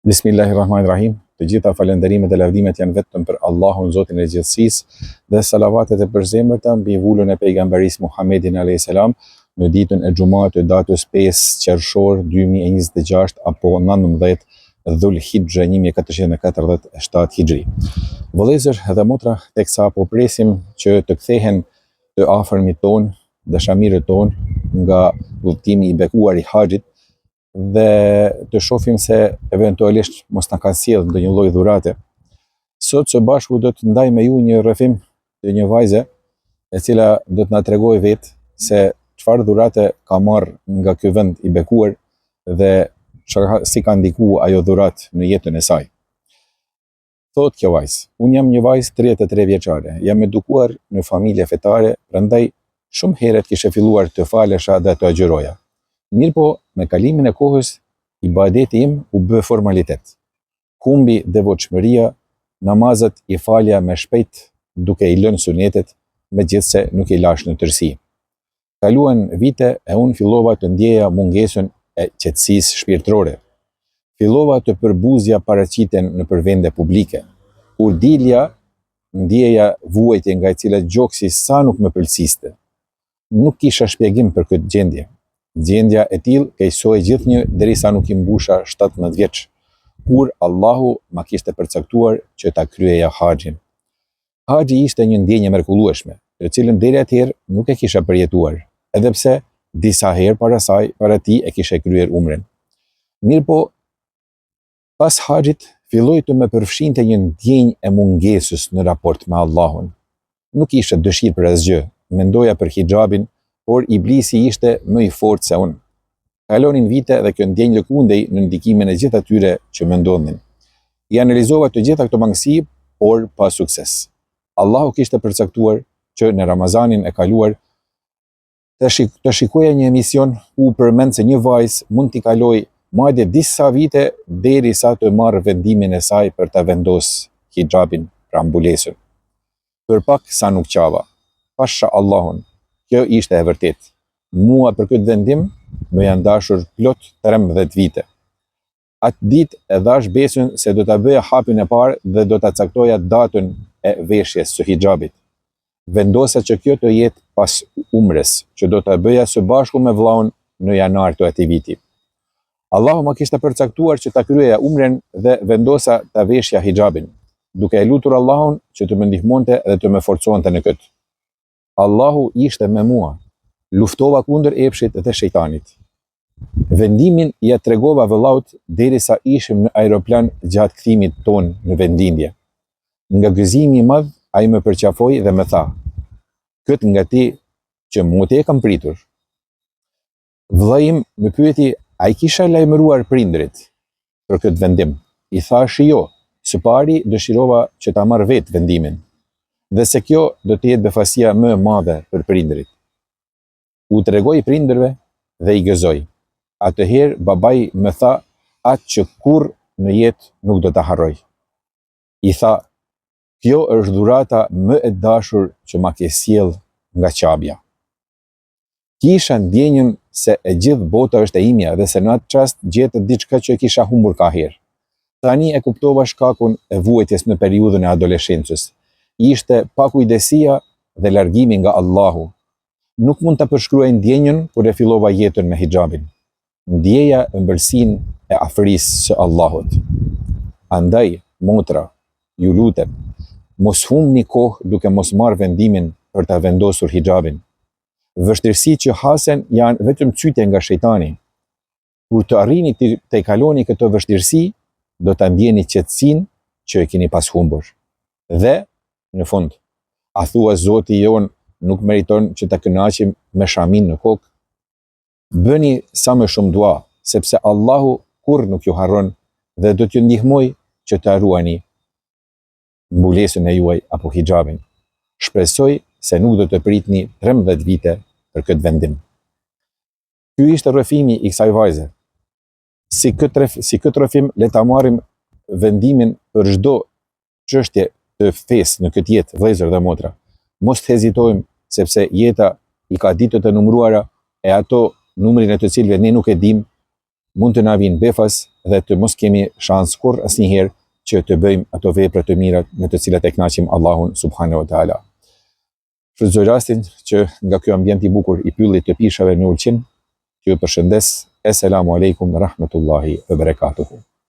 Bismillahirrahmanirrahim. Të gjitha falënderimet dhe lavdimet janë vetëm për Allahun, Zotin e gjithësisë, dhe salavatet e përzemërta mbi vullën e pejgamberisë Muhammedin alayhis salam në ditën e xumat të datës 5 qershor 2026 apo 19 Dhulhijhe 1447 Hijri. Vëllezër dhe motra, teksa po presim që të kthehen të afërmit ton, dashamirët ton nga udhëtimi i bekuar i haxhit, dhe të shohim se eventualisht mos na kanë sjellë ndonjë lloj dhurate. Sot së bashku do të ndaj me ju një rrëfim të një vajze e cila do të na tregojë vetë se çfarë dhurate ka marrë nga ky vend i bekuar dhe si ka ndikuar ajo dhuratë në jetën e saj. Thot kjo vajzë: unë jam një vajzë 33 vjeçare, jam edukuar në familje fetare, prandaj shumë herët kishe filluar të falesha dhe të agjëroja. Mirë po, me kalimin e kohës, ibadeti im u bë formalitet. Humbi devotshmëria, namazet i falja me shpejt duke i lënë sunetet, megjithse nuk i lash në tërësi. Kaluan vite e unë fillova të ndjeja mungesën e qetësisë shpirtërore. Fillova të përbuzja paraqiten në vende publike. Kur dilja, ndjeja vuajtje nga e cila gjoksi sa nuk më pëlqiste. Nuk kisha shpjegim për këtë gjendje. Gjendja e tillë keqsoi gjithnjë derisa nuk i mbusha 17 vjeç, kur Allahu ma kishte përcaktuar që ta kryeja haxhin. Haxhi ishte një ndjenjë mrekullueshme, të cilën deri atëherë nuk e kisha përjetuar, edhe pse disa herë para ti e kisha kryer umren. Mirë po, pas haxhit filloi të më përfshinte një ndjenjë e mungesës në raport me Allahun. Nuk ishte dëshirë për asgjë, mendoja për hijabin, por iblisi ishte më i fortë se unë. Kalonin vite dhe kjo ndjenjë lëkundej në ndikimin e gjithë atyre që më ndodhin. I analizova të gjitha këto mangësi, por pa sukses. Allahu kishte përcaktuar që në Ramazanin e kaluar të shikoja një emision ku përmend se një vajzë mund t'i kaloj madje disa vite derisa të marrë vendimin e saj për ta vendosur hijabin, pra mbulesën. Për pak sa nuk qava. Pasha Allahun, kjo ishte e vërtet. Mua për këtë vendim më janë dashur plot 13 vite. Atë ditë e dhash besën se do ta bëja hapin e parë dhe do ta caktoja datën e veshjes së hijabit. Vendosa që kjo të jetë pas umres, që do ta bëja së bashku me vllaun në janar të atij viti. Allahu më kishte përcaktuar që ta kryeja umren dhe vendosa ta veshja hijabin, duke e lutur Allahun që të më ndihmonte dhe të më forconte në këtë. Allahu ishte me mua, luftova kundër epshit dhe shejtanit. Vendimin ja tregova vëllaut derisa ishim në aeroplan gjatë kthimit ton në vendindje. Nga gëzimi i madh, ai më përqafoi dhe më tha: "Këtë nga ti që mua te e kam pritur." Vllai im më pyeti a i kisha lajmëruar prindrit për këtë vendim. I thash jo, së pari dëshirova që ta marr vetë vendimin, dhe se kjo do të jetë befasia më e madhe për prindrit. U tregoj prindërve dhe i gëzoj. Atëherë babai më tha atë që kurrë në jetë nuk do ta harroj. I tha: "Kjo është dhurata më e dashur që ma ke sjell nga qabja." Kisha ndjenjën se e gjithë bota është e imja dhe se në atë çast gjetët diçka që e kisha humbur ka herë. Tani e kuptova shkakun e vuajtjes në periudhën e adoleshencës. Ishte pakujdesia dhe largimi nga Allahu. Nuk mund ta përshkruaj ndjenjën kur e fillova jetën me hijabin. Ndjeja ëmbëlsinë e afërisë së Allahut. Andaj, motra, ju lutem, mos humni kohë duke mos marrë vendimin për ta vendosur hijabin. Vështirësitë që hasen janë vetëm çytje nga shejtani. Kur të arrini të kaloni këto vështirësi, do ta ndjeni qetësinë që e keni pas humbur. Dhe, në fund, a thua Zoti jon nuk meriton që ta kënaqim me shamin në kokë? Bëni sa më shumë dua, sepse Allahu kurrë nuk ju harron dhe do t'ju ndihmoj që ta ruani mbulesën e juaj apo hijabin. Shpresoj se nuk do të pritni 13 vite për këtë vendim. Ky ishte rrëfimi i kësaj vajze. Si këtë rrëfim le ta marrim vendimin për çdo çështje të fesë në këtë jetë, vëllezër dhe motra. Mos të hezitojmë, sepse jeta i ka ditët e numëruara e ato numrin e të cilëve ne nuk e dim, mund të na vinë befas dhe të mos kemi shans kur asnjëherë që të bëjmë ato vepra të mira me të cilat e kënaqim Allahun subhanahu wa taala. Shfrytëzoj rastin që nga ky ambient i bukur i pyllit të pishave në Ulqin, ju përshëndes. Esselamu alaikum rahmetullahi wa barakatuhu.